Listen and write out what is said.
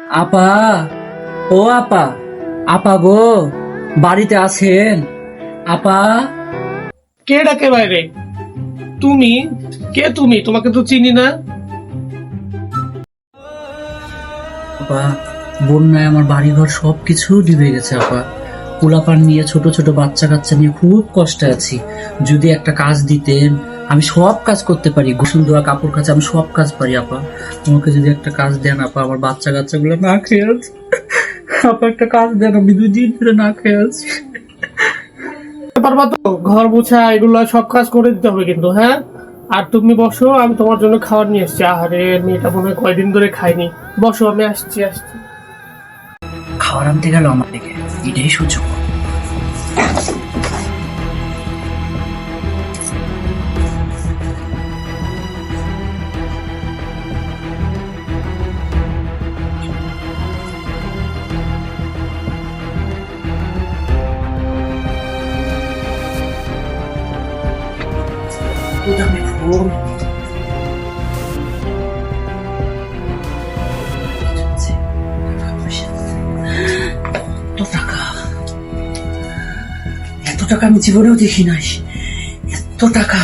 আপা, ও আপা, আপা গো, বাড়িতে আছেন? আপা, কে ডাকে বাইরে? তুমি? কে তুমি? তোমাকে তো চিনি না। আপা, বন্যায় আমার বাড়িঘর সবকিছু ডুবে গেছে আপা। পোলাপান নিয়ে, ছোট ছোট বাচ্চা কাচ্চা নিয়ে খুব কষ্টে আছি। যদি একটা কাজ দিতেন, আমি সব কাজ করতে পারি, গোসল ধোয়া, কাপড় কাচা, আমি সব কাজ পারি আপা। তোমাকে যদি একটা কাজ দেন আপা, আমার বাচ্চা কাচ্চা গুলো না খেয়ে আছে। আপা একটা কাজ দেন, আমি 2 দিন ধরে না খেয়ে আছি। পারবা তো? ঘর মোছা এগুলো সব কাজ করে দিতে হবে কিন্তু, হ্যাঁ? আর তুমি বসো, আমি তোমার জন্য খাবার নিয়ে এসেছি। আহারে, মেয়েটা মনে হয় কয়দিন ধরে খাইনি। বসো, আমি আসছি। খাবার আনতে গেল আমার দিকে, এটাই সুযোগ। দামি ফোন, এত টাকা, এত টাকা আমি জীবনেও দেখি নাই। এত টাকা!